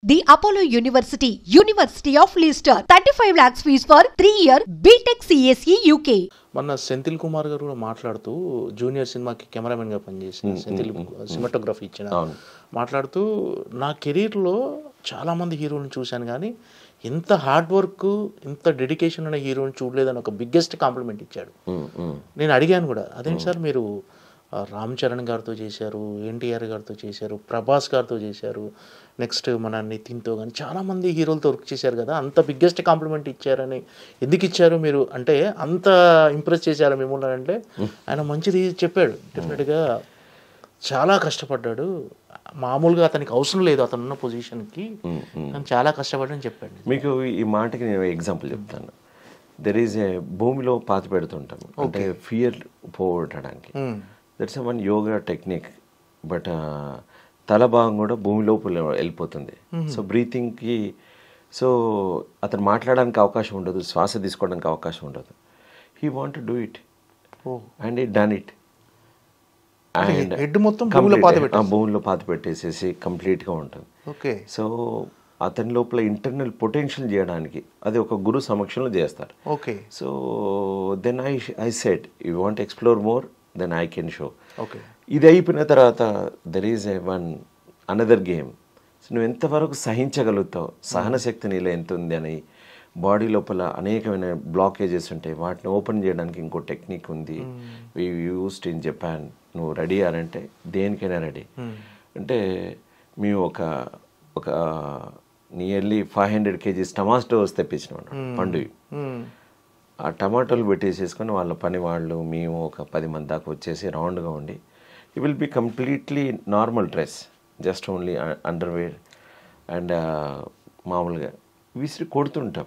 The Apollo University, University of Leicester, 35 lakhs fees for 3-year BTech CSE UK. మొన్న సెంథిల్ కుమార్ గారు కూడా మాట్లాడుతూ junior సినిమాకి కెమెరామెన్గా పనిచేసిన సెంథిల్ సినిమాటోగ్రఫీ ఇచ్చిన మాట్లాడుతూ నా కెరీర్లో చాలామంది హీరోలను చూశాను కానీ ఇంత హార్డ్ వర్క్ ఇంత డెడికేషన్ ఉన్న హీరోని చూడలేదని ఒక బిగ్గెస్ట్ కాంప్లిమెంట్ ఇచ్చాడు. నేను అడిగాను కూడా, అదేంటి సార్ మీరు రామ్ చరణ్ గారితో చేశారు, ఎన్టీఆర్ గారితో చేశారు, ప్రభాస్ గారితో చేశారు, నెక్స్ట్ మన నితిన్తో కానీ చాలామంది హీరోలతో వర్క్ చేశారు కదా, అంత బిగ్గెస్ట్ కాంప్లిమెంట్ ఇచ్చారని ఎందుకు ఇచ్చారు మీరు అంటే, అంత ఇంప్రెస్ చేశారు మిమ్మల్ని అంటే ఆయన మంచిది చెప్పాడు. డెఫినెట్గా చాలా కష్టపడ్డాడు, మామూలుగా అతనికి అవసరం లేదు అతను ఉన్న పొజిషన్కి, కానీ చాలా కష్టపడ్డని చెప్పాడు. మీకు ఈ మాటకి నేను ఎగ్జాంపుల్ చెప్తాను. దెర్ ఈజ్ ఏ భూమిలో పాతి పెడుతుంటాం అంటే ఫియర్ పోగొట్టడానికి. That's one yoga technique. But తల భాగం కూడా భూమి లోపల వెళ్ళిపోతుంది. సో బ్రీతింగ్కి సో అతను మాట్లాడడానికి అవకాశం ఉండదు, శ్వాస తీసుకోవడానికి అవకాశం ఉండదు. He want to do it and ఈ డన్ ఇట్. అండ్ హెడ్ మొత్తం భూమిలో పాతి పెట్టేసేసి కంప్లీట్గా ఉంటుంది. ఓకే. సో అతని లోపల ఇంటర్నల్ పొటెన్షియల్ చేయడానికి అది ఒక గురు సమక్షంలో చేస్తారు. Okay. So then I said you want explore more then I can show. Okay. ఇది అయిపోయిన తర్వాత there is a one another game. So నువ్వు ఎంతవరకు సహించగలుగుతావు, సహన శక్తి నీలో ఎంత ఉంది అని. బాడీ లోపల అనేకమైన బ్లాకేజెస్ ఉంటాయి, వాటిని ఓపెన్ చేయడానికి ఇంకో టెక్నిక్ ఉంది. We used in Japan. నువ్వు రెడీ అంటే దేనికైనా రెడీ. అంటే మేము ఒక నియర్లీ 500 kgs టమాటోస్ తెప్పించినాం పండుగ. ఆ టమాటోలు పెట్టేసేసుకొని వాళ్ళ పని వాళ్ళు మేము ఒక 10 మంది దాకా వచ్చేసి రౌండ్గా ఉండి you will be completely normal dress, just only underwear and మామూలుగా విసిరి కొడుతుంటాం,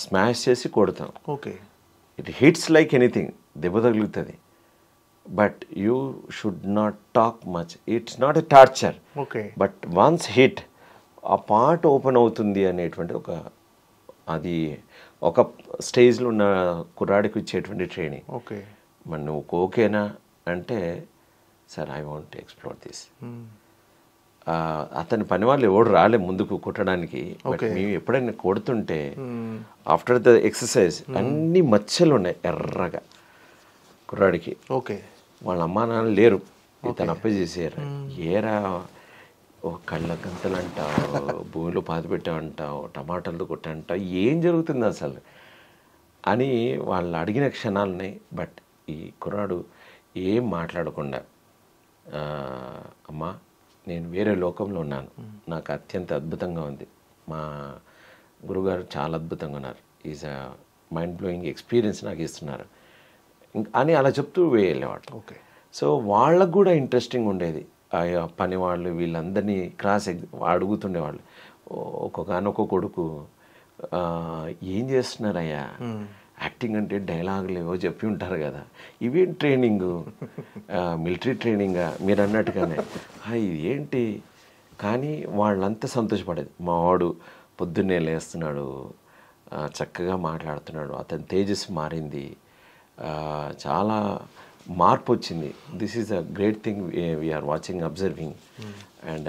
స్మాష్ చేసి కొడతాం. Okay. It hits like anything, దెబ్బ తగులుతుంది. But you should not talk much, it's not a torture. Okay. But once hit ఆ పార్ట్ ఓపెన్ అవుతుంది అనేటువంటి అది ఒక స్టేజ్లో ఉన్న కుర్రాడికి ఇచ్చేటువంటి ట్రైనింగ్. ఓకే. మరి నువ్వు ఓకేనా అంటే sir I want explore this. అతని పని వాళ్ళు ఎవడు రాలే ముందుకు కొట్టడానికి. బట్ మేము ఎప్పుడైనా కొడుతుంటే ఆఫ్టర్ ద ఎక్సర్సైజ్ అన్ని మచ్చలు ఉన్నాయి ఎర్రగా కుర్రాడికి. ఓకే. వాళ్ళ అమ్మా నాన్న లేరు, ఇతను అప్ప చేసారు. ఏరా కళ్ళ గంతలు అంటావు, భూమిలో పాతి పెట్టావంటావు, టమాటాలతో కొట్టంటావు, ఏం జరుగుతుంది అసలు అని వాళ్ళు అడిగిన క్షణాలు ఉన్నాయి. బట్ ఈ కుర్రాడు ఏం మాట్లాడకుండా అమ్మా నేను వేరే లోకంలో ఉన్నాను, నాకు అత్యంత అద్భుతంగా ఉంది, మా గురుగారు చాలా అద్భుతంగా ఉన్నారు, is a mind blowing experience నాకు ఇస్తున్నారు అని అలా చెప్తూ వెళ్ళేవాడు. ఓకే. సో వాళ్ళకు కూడా ఇంట్రెస్టింగ్ ఉండేది. పని వాళ్ళు వీళ్ళందరినీ అడుగుతుండేవాళ్ళు. ఒక్కొక్క కొడుకు ఏం చేస్తున్నారయ్యా, యాక్టింగ్ అంటే డైలాగులు ఏవో చెప్పి ఉంటారు కదా, ఇవేం ట్రైనింగు, మిలిటరీ ట్రైనింగా మీరు అన్నట్టుగానే ఇదేంటి. కానీ వాళ్ళంతా సంతోషపడేది. మా వాడు పొద్దున్నే లేస్తున్నాడు, చక్కగా మాట్లాడుతున్నాడు, అతని తేజస్సు మారింది, చాలా మార్పు వచ్చింది. This is a great thing we're watching, observing and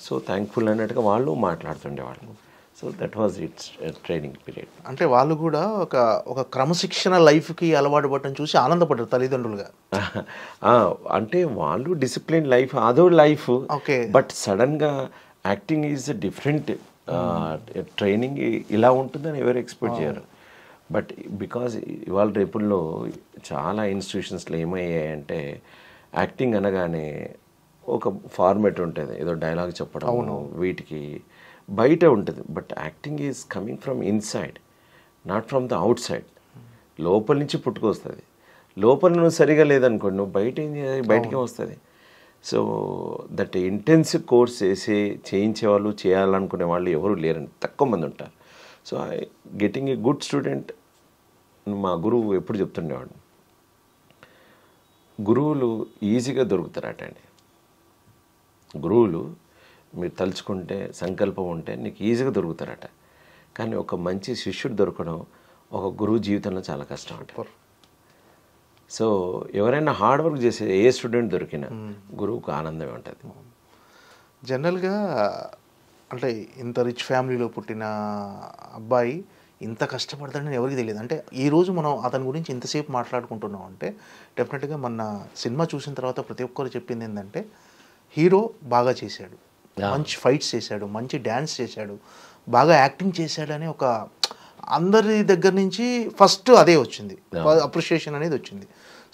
so thankful అన్నట్టుగా వాళ్ళు మాట్లాడుతుండేవాళ్ళు. So that was it's training period. అంటే వాళ్ళు కూడా ఒక క్రమశిక్షణ లైఫ్కి అలవాటు పడటం చూసి ఆనందపడ్డారు తల్లిదండ్రులుగా. అంటే వాళ్ళు డిసిప్లిన్ లైఫ్ అదో లైఫ్. ఓకే. బట్ సడన్గా యాక్టింగ్ ఈజ్ డిఫరెంట్. ట్రైనింగ్ ఇలా ఉంటుందని ఎవరు ఎక్స్పెక్ట్ చేయరు. బట్ బికాజ్ ఇవాళ రేపుల్లో చాలా ఇన్స్టిట్యూషన్స్లో ఏమయ్యాయంటే యాక్టింగ్ అనగానే ఒక ఫార్మేట్ ఉంటుంది, ఏదో డైలాగ్ చెప్పడం, వీటికి బయట ఉంటుంది. But acting is coming from inside, not from the out side. లోపల నుంచి పుట్టుకొస్తుంది. లోపల నువ్వు సరిగా లేదనుకోండి, నువ్వు బయట ఏం చేయాలి, బయటకే వస్తుంది. సో దట్ ఇంటెన్సివ్ కోర్స్ చేయించే వాళ్ళు, చేయాలనుకునే వాళ్ళు ఎవరు లేరని తక్కువ మంది ఉంటారు. So getting a good student, మా గురువు ఎప్పుడు చెప్తుండేవాడు, గురువులు ఈజీగా దొరుకుతారట అండి. గురువులు మీరు తలుచుకుంటే, సంకల్పం ఉంటే నీకు ఈజీగా దొరుకుతారట. కానీ ఒక మంచి శిష్యుడు దొరకడం ఒక గురువు జీవితంలో చాలా కష్టం అంట. సో ఎవరైనా హార్డ్ వర్క్ చేసే ఏ స్టూడెంట్ దొరికినా గురువుకు ఆనందమే ఉంటుంది. జనరల్గా అంటే ఇంత రిచ్ ఫ్యామిలీలో పుట్టిన అబ్బాయి ఇంత కష్టపడతాడని ఎవరికి తెలియదు. అంటే ఈరోజు మనం అతని గురించి ఇంతసేపు మాట్లాడుకుంటున్నాం అంటే డెఫినెట్గా మన సినిమా చూసిన తర్వాత ప్రతి ఒక్కరు చెప్పింది ఏంటంటే హీరో బాగా చేశాడు, మంచి ఫైట్స్ చేశాడు, మంచి డ్యాన్స్ చేశాడు, బాగా యాక్టింగ్ చేశాడని ఒక అందరి దగ్గర నుంచి ఫస్ట్ అదే వచ్చింది, అప్రిషియేషన్ అనేది వచ్చింది.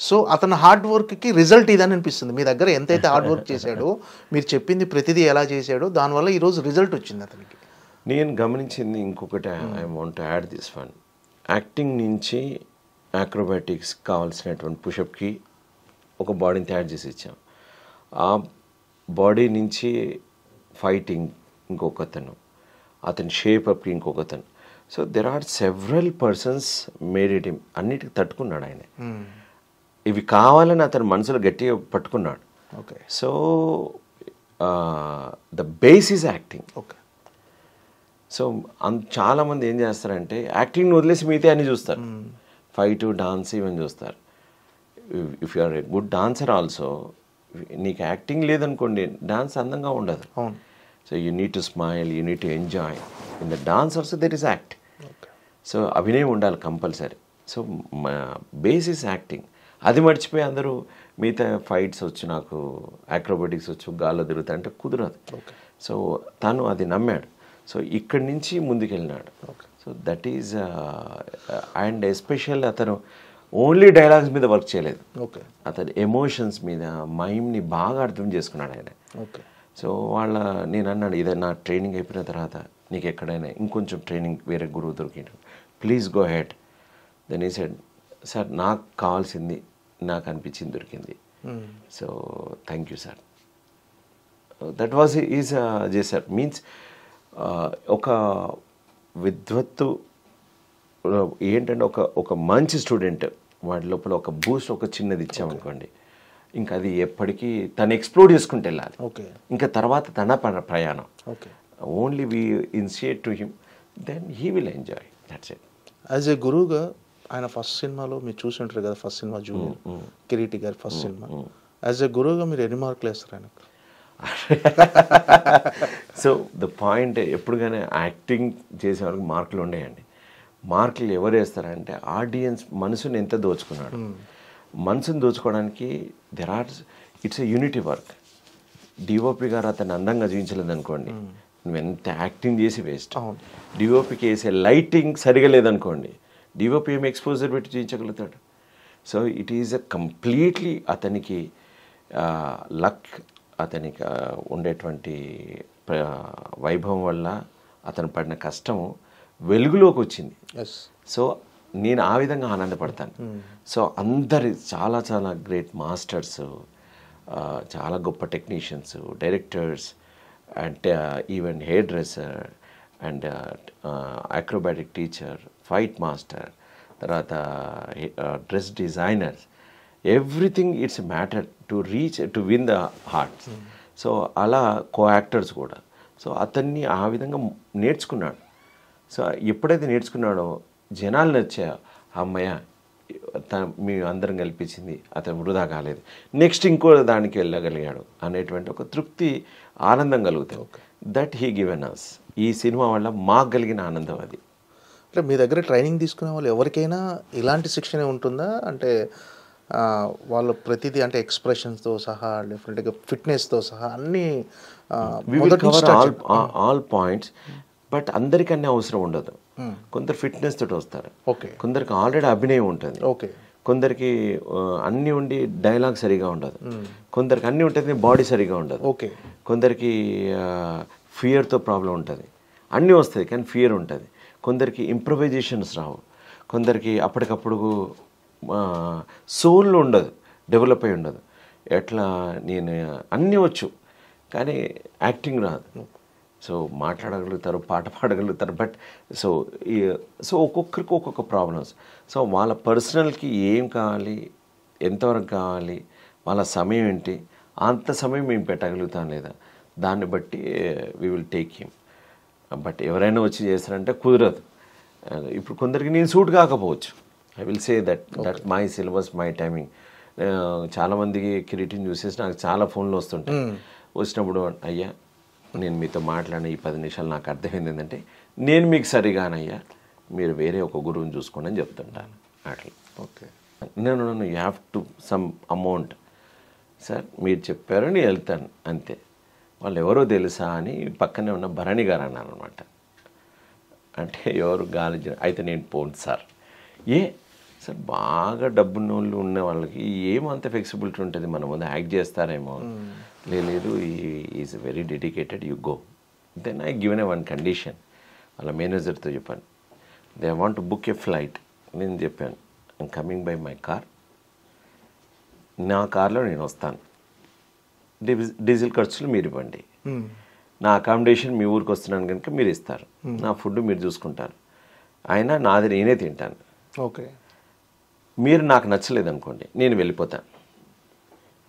సో అతని హార్డ్ వర్క్కి రిజల్ట్ ఇదని అనిపిస్తుంది. మీ దగ్గర ఎంతైతే హార్డ్ వర్క్ చేశాడో, మీరు చెప్పింది ప్రతిదీ ఎలా చేశాడో దానివల్ల ఈరోజు రిజల్ట్ వచ్చింది అతనికి. నేను గమనించింది ఇంకొకటి, I want to add this one. Acting నుంచి యాక్రోబాటిక్స్ కావాల్సినటువంటి పుషప్కి ఒక బాడీని తయారు చేసి ఇచ్చాం. ఆ బాడీ నుంచి ఫైటింగ్ ఇంకొకతను, అతని షేప్ అప్కి ఇంకొకతను. So there are several persons made it him. అన్నిటికి తట్టుకున్నాడు ఆయన. ఇవి కావాలని అతను మనసులో గట్టిగా పట్టుకున్నాడు. Okay. So the base is acting. Okay. So చాలామంది ఏం చేస్తారంటే యాక్టింగ్ని వదిలేసి మిగతా అన్ని చూస్తారు, ఫైట్, డాన్స్ ఇవన్నీ చూస్తారు. If you are a good dancer also, నీకు యాక్టింగ్ లేదనుకోండి డాన్స్ అందంగా ఉండదు. అవును. So you need to smile, you need to enjoy. In the dance also there is act. So అభినయం ఉండాలి compulsory. So base is acting. అది మర్చిపోయి అందరూ మిగతా ఫైట్స్ వచ్చు, నాకు యాక్రోబాటిక్స్ వచ్చు, గాల్లో తిరుగుతా అంటే కుదరదు. సో తను అది నమ్మాడు. సో ఇక్కడి నుంచి ముందుకెళ్ళినాడు. So that is and special అతను ఓన్లీ డైలాగ్స్ మీద వర్క్ చేయలేదు. ఓకే. అతను ఎమోషన్స్ మీద, మైమ్ని బాగా అర్థం చేసుకున్నాడు ఆయన. ఓకే. సో నేను అన్నాడు, ఏదైనా ట్రైనింగ్ అయిపోయిన తర్వాత నీకు ఎక్కడైనా ఇంకొంచెం ట్రైనింగ్ వేరే గురువు దొరికిండు, ప్లీజ్ గో హెడ్. దెన్ ఈ సెడ్, సార్ నాకు కావాల్సింది నాకు అనిపించింది దొరికింది. So thank you sir. That was is చేశారు. మీన్స్ ఒక విద్వత్తు ఏంటంటే ఒక మంచి స్టూడెంట్ వాడి లోపల ఒక బూస్ట్ ఒక చిన్నది ఇచ్చామనుకోండి, ఇంకా అది ఎప్పటికీ తను ఎక్స్ప్లోర్ చేసుకుంటూ వెళ్ళాలి. ఓకే. ఇంకా తర్వాత తన ప్రయాణం. Okay. Only we initiate to him, then he will enjoy. That's it. As a గురువుగా ఆయన ఫస్ట్ సినిమాలో మీరు చూసి ఉంటారు కదా, ఫస్ట్ సినిమా జూనియర్ కిరీటి గారి ఫస్ట్ సినిమా. యాజ్ ఏ గురువుగా మీరు ఎన్ని మార్కులు వేస్తారు ఆయనకు? సో ద పాయింట్, ఎప్పుడు కానీ యాక్టింగ్ చేసే వరకు మార్కులు ఉండేయండి. మార్కులు ఎవరు వేస్తారంటే ఆడియన్స్ మనసుని ఎంత దోచుకున్నాడు. మనసుని దోచుకోవడానికి it's a unity work. DOP గారు అతను అందంగా చూపించలేదు అనుకోండి, నువ్వు ఎంత యాక్టింగ్ చేసి వేస్ట్. డిఓపికి వేసే లైటింగ్ సరిగా లేదనుకోండి, డిఓపి ఏమి ఎక్స్పోజర్ పెట్టి చూపించగలుగుతాడు. So it is a completely అతనికి లక్, అతనికి ఉండేటువంటి వైభవం వల్ల అతను పడిన కష్టము వెలుగులోకి వచ్చింది. సో నేను ఆ విధంగా ఆనందపడతాను. సో అందరి చాలా చాలా గ్రేట్ మాస్టర్స్, చాలా గొప్ప technicians, directors, and even hair dresser and acrobatic teacher, fight master, తర్వాత dress designers, everything it's matter to reach to win the hearts. So అలా కో యాక్టర్స్ కూడా. సో అతన్ని ఆ విధంగా నేర్చుకున్నాడు. సో ఎప్పుడైతే నేర్చుకున్నాడో జనాలు నచ్చా, అమ్మయ్య మీ అందరం కల్పించింది అతను వృధా కాలేదు, నెక్స్ట్ ఇంకో దానికి వెళ్ళగలిగాడు అనేటువంటి ఒక తృప్తి, ఆనందం కలుగుతాయి. That he given us. ఈ సినిమా వల్ల మాకు కలిగిన ఆనందం అది. అంటే మీ దగ్గర ట్రైనింగ్ తీసుకునే వాళ్ళు ఎవరికైనా ఇలాంటి శిక్షణ ఉంటుందా? అంటే వాళ్ళు ప్రతిదీ అంటే ఎక్స్ప్రెషన్స్తో సహా, డెఫినెట్గా ఫిట్నెస్తో సహా అన్నీ ఆల్ పాయింట్స్. బట్ అందరికన్నా అవసరం ఉండదు. కొందరు ఫిట్నెస్ తోటి వస్తారు, కొందరికి ఆల్రెడీ అభినయం ఉంటుంది, కొందరికి అన్నీ ఉండి డైలాగ్ సరిగా ఉండదు, కొందరికి అన్నీ ఉంటుంది బాడీ సరిగా ఉండదు, కొందరికి ఫియర్తో ప్రాబ్లం ఉంటుంది, అన్నీ వస్తాయి కానీ ఫియర్ ఉంటుంది, కొందరికి ఇంప్రవైజేషన్స్ రావు, కొందరికి అప్పటికప్పుడు సోల్ ఉండదు, డెవలప్ అయి ఉండదు. ఎట్లా నేను అన్నీ వచ్చు కానీ యాక్టింగ్ రాదు. సో మాట్లాడగలుగుతారు, పాట పాడగలుగుతారు, బట్ సో ఒక్కొక్కరికి ఒక్కొక్క ప్రాబ్లమ్స్. సో వాళ్ళ పర్సనల్కి ఏం కావాలి, ఎంతవరకు కావాలి, వాళ్ళ సమయం ఏంటి, అంత సమయం మేము పెట్టగలుగుతాం లేదా, దాన్ని బట్టి we will take him. But ఎవరైనా వచ్చి చేస్తారంటే కుదరదు. ఇప్పుడు కొందరికి నేను సూట్ కాకపోవచ్చు. I will say that my syllabus, my timing. చాలామందికి కిరీటిని చూసేసి నాకు చాలా ఫోన్లు వస్తుంటాయి. వచ్చినప్పుడు అయ్యా నేను మీతో మాట్లాడిన ఈ 10 నిమిషాలు నాకు అర్థమైంది ఏంటంటే నేను మీకు సరిగానయ్యా, మీరు వేరే ఒక గురువుని చూసుకోండి అని చెప్తుంటాను అట్లా. ఓకే. నేను you have to some amount sir, మీరు చెప్పారు నేను వెళ్తాను అంతే. వాళ్ళు ఎవరో తెలుసా అని పక్కనే ఉన్న భరణి గారు అన్నారు అనమాట. అంటే ఎవరు గాలి అయితే నేను పోను సార్. సార్ బాగా డబ్బున్న వాళ్ళు ఉన్న వాళ్ళకి ఏమంత ఫ్లెక్సిబిలిటీ ఉంటుంది, మన ముందు యాక్ట్ చేస్తారేమో. లేదు, is very dedicated, you go. Then I given one condition. వాళ్ళ మేనేజర్తో చెప్పాను, they want to book a flight. నేను చెప్పాను, I'm coming by my car, నా కార్లో నేను వస్తాను, డీజిల్ ఖర్చులు మీరు ఇవ్వండి, నా అకామిడేషన్ మీ ఊరికి వస్తున్నాను కనుక మీరు ఇస్తారు, నా ఫుడ్ మీరు చూసుకుంటారు, అయినా నాది నేనే తింటాను. ఓకే. మీరు నాకు నచ్చలేదు అనుకోండి నేను వెళ్ళిపోతాను,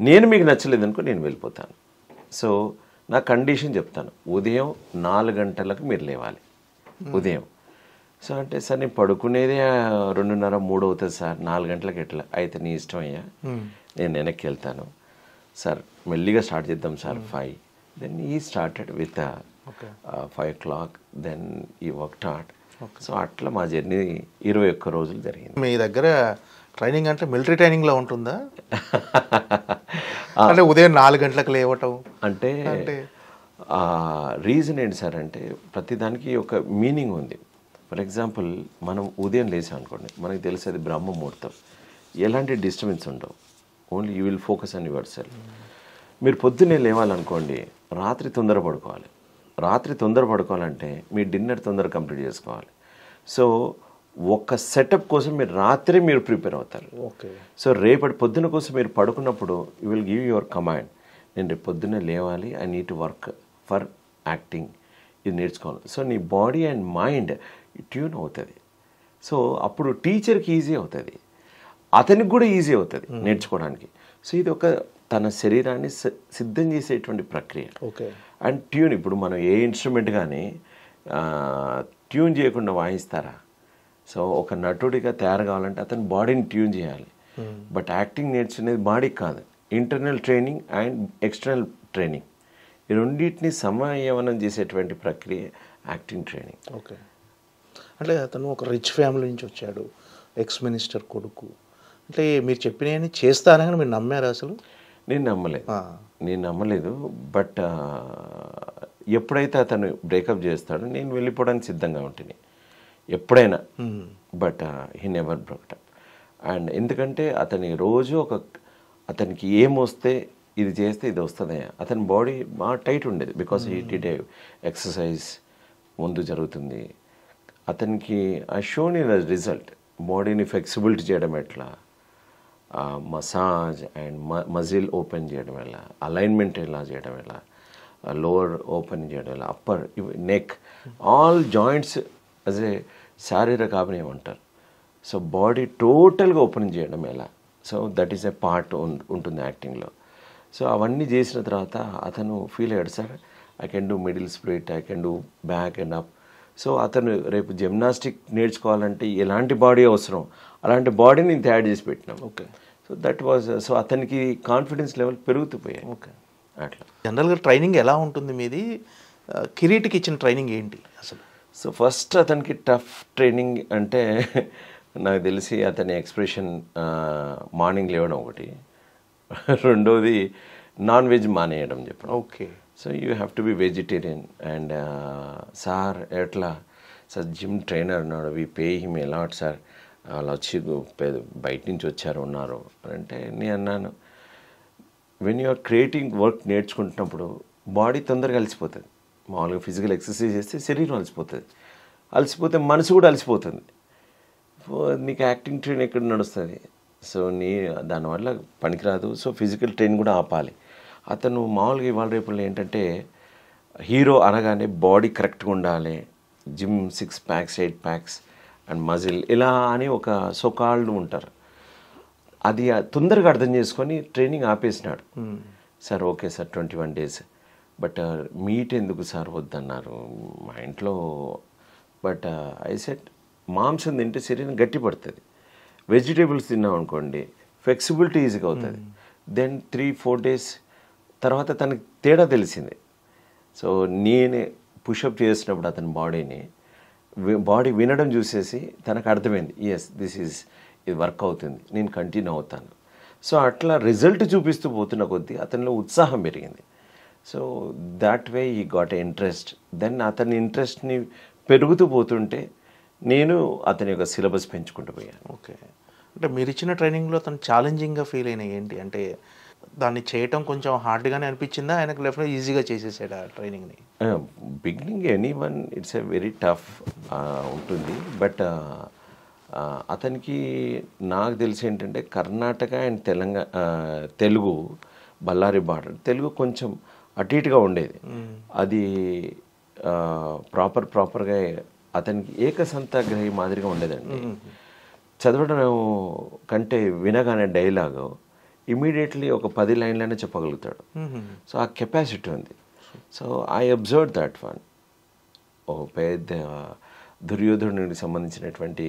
నేను మీకు నచ్చలేదు అనుకో నేను వెళ్ళిపోతాను. సో నా కండిషన్ చెప్తాను, ఉదయం 4 గంటలకు మీరు లేవాలి ఉదయం. సో అంటే సార్ నేను పడుకునేదే 2:30, 3 అవుతుంది సార్, 4 గంటలకు ఎట్లా? అయితే నీ ఇష్టం అయ్యా, నేను వెనక్కి వెళ్తాను సార్, మెల్లిగా స్టార్ట్ చేద్దాం సార్ 5. దెన్ ఈ స్టార్టెడ్ విత్ 5 o'clock, దెన్ ఈ వర్క్ స్టార్ట్. సో అట్లా మా జర్నీ 21 రోజులు జరిగింది. మీ దగ్గర ట్రైనింగ్ అంటే మిలిటరీ ట్రైనింగ్లో ఉంటుందా? అంటే ఉదయం 4 గంటలకు లేవటం అంటే రీజన్ ఏంటి సార్ అంటే ప్రతిదానికి ఒక మీనింగ్ ఉంది. ఫర్ ఎగ్జాంపుల్ మనం ఉదయం లేసాం అనుకోండి, మనకి తెలిసి అది బ్రహ్మ ముహూర్తం, ఎలాంటి డిస్టర్బెన్స్ ఉండవు, only you will focus on your self. మీరు పొద్దున్నే లేవాలనుకోండి, రాత్రి తొందర పడుకోవాలి. రాత్రి తొందర పడుకోవాలంటే మీ డిన్నర్ తొందర కంప్లీట్ చేసుకోవాలి. సో ఒక సెటప్ కోసం మీరు రాత్రి మీరు ప్రిపేర్ అవుతారు. ఓకే. సో రేపటి పొద్దున కోసం మీరు పడుకున్నప్పుడు you will give your command, నేను రేపు పొద్దున్నే లేవాలి, I need to work for acting, ఇది నేర్చుకోవాలి. సో నీ బాడీ అండ్ మైండ్ ట్యూన్ అవుతుంది. సో అప్పుడు టీచర్కి ఈజీ అవుతుంది, అతనికి కూడా ఈజీ అవుతుంది నేర్చుకోవడానికి. సో ఇది ఒక తన శరీరాన్ని సిద్ధం చేసేటువంటి ప్రక్రియ. ఓకే. అండ్ ట్యూన్, ఇప్పుడు మనం ఏ ఇన్స్ట్రుమెంట్ కానీ ట్యూన్ చేయకుండా వాయిస్తారా? సో ఒక నటుడిగా తయారు కావాలంటే అతని బాడీని ట్యూన్ చేయాలి. బట్ యాక్టింగ్ నేర్చుకునేది బాడీకి కాదు, internal training and external training, ఈ రెండింటిని సమన్వయం చేసేటువంటి ప్రక్రియ యాక్టింగ్ ట్రైనింగ్. ఓకే. అంటే అతను ఒక రిచ్ ఫ్యామిలీ నుంచి వచ్చాడు, ఎక్స్ మినిస్టర్ కొడుకు, అంటే మీరు చెప్పినవన్నీ చేస్తానని మీరు నమ్మారు? అసలు నేను నమ్మలేదు. బట్ ఎప్పుడైతే అతను బ్రేకప్ చేస్తాడో నేను వెళ్ళిపోవడానికి సిద్ధంగా ఉంటుంది ఎప్పుడైనా. But he never broke up. And ఎందుకంటే అతని రోజు అతనికి ఏమొస్తే ఇది చేస్తే ఇది వస్తుంది, అతని బాడీ బాగా టైట్ ఉండేది. బికాస్ హీ డిడ్ ఎక్సర్సైజ్ ముందు జరుగుతుంది. అతనికి ఆ షోన్ ఇన్ రిజల్ట్, బాడీని ఫ్లెక్సిబిలిటీ చేయడం ఎట్లా, మసాజ్ అండ్ మజిల్ ఓపెన్ చేయడం ఎలా, అలైన్మెంట్ ఎలా చేయడం ఎలా, లోవర్ ఓపెన్ చేయడం ఎలా, upper, neck, all joints as a శారీరక అభినయం అంటారు. సో బాడీ టోటల్గా ఓపెన్ చేయడం ఎలా, so that is a part ఉంటుంది యాక్టింగ్లో. సో అవన్నీ చేసిన తర్వాత అతను ఫీల్ అయ్యాడు, sir I can do middle split, I can do back and up. So అతను రేపు జిమ్నాస్టిక్ నేర్చుకోవాలంటే ఎలాంటి బాడీ అవసరం, అలాంటి బాడీని నేను తయారు చేసి పెట్టినాం. Okay. So that was, so అతనికి కాన్ఫిడెన్స్ లెవెల్ పెరుగుతుపోయాయి. ఓకే. అట్లా జనరల్గా ట్రైనింగ్ ఎలా ఉంటుంది మీది? కిరీటికి ఇచ్చిన ట్రైనింగ్ ఏంటి అసలు? సో ఫస్ట్ అతనికి టఫ్ ట్రైనింగ్ అంటే నాకు తెలిసి అతని ఎక్స్ప్రెషన్, మార్నింగ్ లేవడం ఒకటి, రెండోది నాన్ వెజ్ మానేయడం చెప్పడం. Okay. So you have to be vegetarian. And sir ఎట్లా సార్ జిమ్ ట్రైనర్ ఉన్నాడు, we pay him a lot sir, అలా వచ్చి బయట నుంచి వచ్చారు ఉన్నారు అని అంటే నేను అన్నాను, వెన్ యూఆర్ క్రియేటింగ్ వర్క్ నేర్చుకుంటున్నప్పుడు బాడీ తొందరగా అలసిపోతుంది. మామూలుగా ఫిజికల్ ఎక్సర్సైజ్ చేస్తే శరీరం అలసిపోతుంది, అలసిపోతే మనసు కూడా అలసిపోతుంది. నీకు యాక్టింగ్ ట్రైన్ ఎక్కడ నడుస్తుంది? సో దానివల్ల పనికిరాదు. సో ఫిజికల్ ట్రైన్ కూడా ఆపాలి. అతను మామూలుగా ఇవాళ రేపుల్లో ఏంటంటే హీరో అనగానే బాడీ కరెక్ట్గా ఉండాలి, gym 6 packs 8 packs and muscle ఇలా అని ఒక సోకాళ్ళు ఉంటారు. అది తొందరగా అర్థం చేసుకొని ట్రైనింగ్ ఆపేసినాడు. Sir okay sir 21 days, but meat ఎందుకు సార్ వద్దన్నారు మా ఇంట్లో. బట్ ఐ సెట్ మాంసం తింటే శరీరం గట్టి పడుతుంది, వెజిటేబుల్స్ తిన్నాం అనుకోండి ఫ్లెక్సిబిలిటీ ఈజీగా అవుతుంది. దెన్ 3-4 days తర్వాత తనకి తేడా తెలిసింది. సో నేనే పుషప్ చేసినప్పుడు అతని బాడీ వినడం చూసేసి తనకు అర్థమైంది, ఎస్ ఇది వర్క్ అవుతుంది, నేను కంటిన్యూ అవుతాను. సో అట్లా రిజల్ట్ చూపిస్తూ పోతున్న కొద్దీ అతనిలో ఉత్సాహం పెరిగింది. సో దాట్ వే ఈ గాట్ ఎ ఇంట్రెస్ట్. దెన్ అతని ఇంట్రెస్ట్ని పెరుగుతూ పోతుంటే నేను అతని యొక్క సిలబస్ పెంచుకుంటూ పోయాను. ఓకే. అంటే మీరు ఇచ్చిన ట్రైనింగ్లో తను ఛాలెంజింగ్గా ఫీల్ అయినాయి ఏంటి? అంటే దాన్ని చేయటం కొంచెం హార్డ్గానే అనిపించిందా, ఆయనకు లెఫ్ట్ ఈజీగా చేసేసాడు ఆ ట్రైనింగ్ని? Beginning anyone it's a very tough ఉంటుంది. బట్ అతనికి నాకు తెలిసి ఏంటంటే కర్ణాటక అండ్ తెలుగు బళ్ళారి బార్డర్, తెలుగు కొంచెం అటు ఇటుగా ఉండేది. అది ప్రాపర్గా అతనికి ఏకసంతాగ్రహి మాదిరిగా ఉండేదండి. చదవడం కంటే వినగానే డైలాగు ఇమీడియట్లీ ఒక 10 లైన్లైనా చెప్పగలుగుతాడు. సో ఆ కెపాసిటీ ఉంది. So I observe that one. ఓ పెద్ద దుర్యోధనుడికి సంబంధించినటువంటి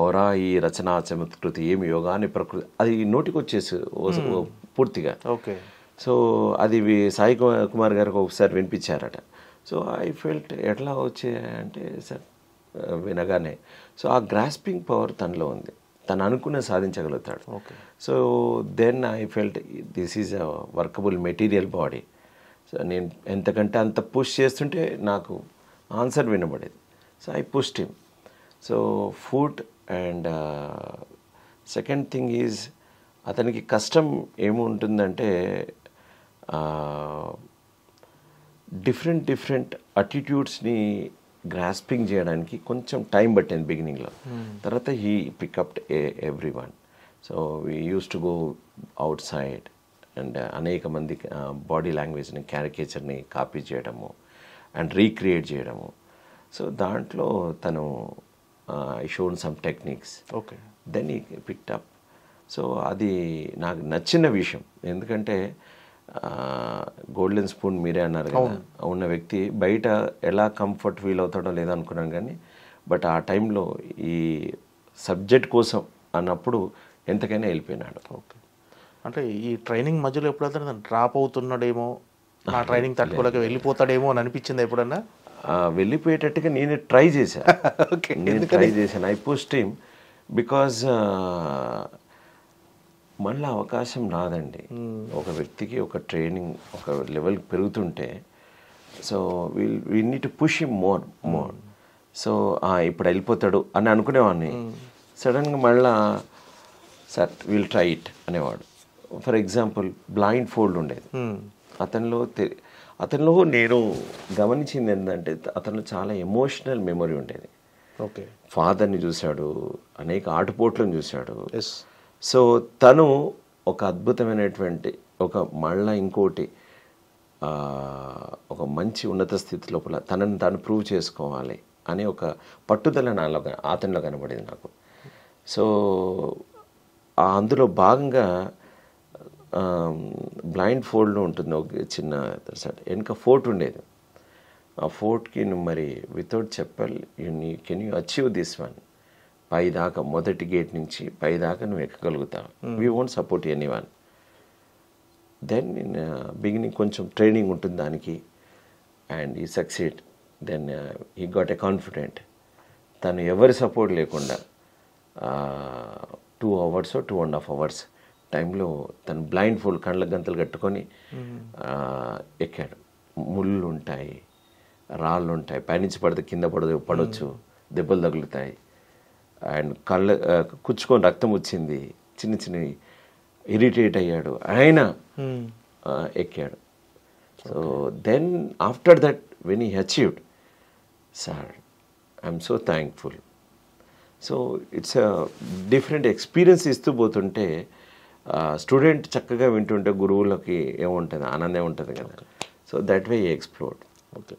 ఔరా ఈ రచనా చమత్కృతి ఏమి యోగాని ప్రకృతి అది నోటికి వచ్చేసి పూర్తిగా. ఓకే. సో అది సాయి కుమార్ గారికి ఒకసారి వినిపించారట. సో ఐ ఫెల్ట్ ఎట్లా వచ్చాయంటే సార్ వినగానే. సో ఆ గ్రాస్పింగ్ పవర్ తనలో ఉంది, తను అనుకున్న సాధించగలుగుతాడు. So then I felt this is a workable material body. So నేను ఎంతకంటే అంత పుష్ చేస్తుంటే నాకు ఆన్సర్ వినబడేది. So I pushed him. So food and second thing is అతనికి కష్టం ఏముంటుందంటే డిఫరెంట్ అటిట్యూడ్స్ని గ్రాస్పింగ్ చేయడానికి కొంచెం టైం పట్టింది బిగినింగ్లో. తర్వాత he picked up every one. So we use to go outside and అనేక మంది బాడీ లాంగ్వేజ్ని క్యారికేచర్ని కాపీ చేయడము అండ్ రీక్రియేట్ చేయడము. సో దాంట్లో తను I shown some techniques. Okay. Then he picked up. So అది నాకు నచ్చిన విషయం. ఎందుకంటే గోల్డెన్ స్పూన్ మీరే అన్నారు కదా, ఉన్న వ్యక్తి బయట ఎలా కంఫర్ట్ ఫీల్ అవుతాడో లేదో అనుకున్నాను, కానీ బట్ ఆ టైంలో ఈ సబ్జెక్ట్ కోసం అన్నప్పుడు ఎంతకైనా వెళ్ళిపోయినాడు. ఓకే. అంటే ఈ ట్రైనింగ్ మధ్యలో ఎప్పుడైనా డ్రాప్ అవుతున్నాడేమో, నా ట్రైనింగ్ తట్టుకోలేక వెళ్ళిపోతాడేమో అని అనిపించింది ఎప్పుడన్నా? వెళ్ళిపోయేటట్టుగా నేను ట్రై చేశాను. ఐ పుష్డ్ హిమ్ బికాజ్ మళ్ళీ అవకాశం రాదండి. ఒక వ్యక్తికి ఒక ట్రైనింగ్ ఒక లెవెల్ పెరుగుతుంటే so we need to push him more. So ఇప్పుడు వెళ్ళిపోతాడు అని అనుకునేవాడిని. సడన్గా మళ్ళా సార్ విల్ ట్రై ఇట్ అనేవాడు. ఫర్ ఎగ్జాంపుల్ బ్లైండ్ ఫోల్డ్ ఉండేది అతనిలో నేను గమనించింది ఏంటంటే అతనిలో చాలా ఎమోషనల్ మెమొరీ ఉండేది. ఓకే. ఫాదర్ని చూశాడు, అనేక ఆటుపోట్లను చూశాడు. సో తను ఒక అద్భుతమైనటువంటి మళ్ళా ఇంకోటి ఒక మంచి ఉన్నత స్థితి లోపల తనని తాను ప్రూవ్ చేసుకోవాలి అనే ఒక పట్టుదల అతనిలో కనబడింది నాకు. సో అందులో భాగంగా బ్లైండ్ ఫోల్డ్ ఉంటుంది, ఒక చిన్న వెనుక ఫోర్ట్ ఉండేది. ఆ ఫోర్ట్కి నువ్వు మరి వితౌట్ చెప్పల్ can you achieve this one, పైదాకా మొదటి గేట్ నుంచి పైదాకా నువ్వు ఎక్కగలుగుతావు. We won't support any one. Then beginning కొంచెం ట్రైనింగ్ ఉంటుంది దానికి and he succeed. Then he got a confident. తను ఎవరి సపోర్ట్ లేకుండా 2 hours 2.5 hours టైంలో తను బ్లైండ్ ఫోల్డ్ కళ్ళ గంతలు కట్టుకొని ఎక్కాడు. ముళ్ళు ఉంటాయి, రాళ్ళు ఉంటాయి, పైనుంచి పడితే కింద పడవచ్చు, దెబ్బలు తగులుతాయి అండ్ కుచ్చుకొని రక్తం వచ్చింది, చిన్న ఇరిటేట్ అయ్యాడు, ఆయన ఎక్కాడు. So then after that when he achieved, sir I'm so thankful. So it's different experience ఇస్తూ పోతుంటే స్టూడెంట్ చక్కగా వింటుంటే గురువులకి ఏముంటుంది, ఆనందం ఉంటుంది కదా. So that way explored. Okay.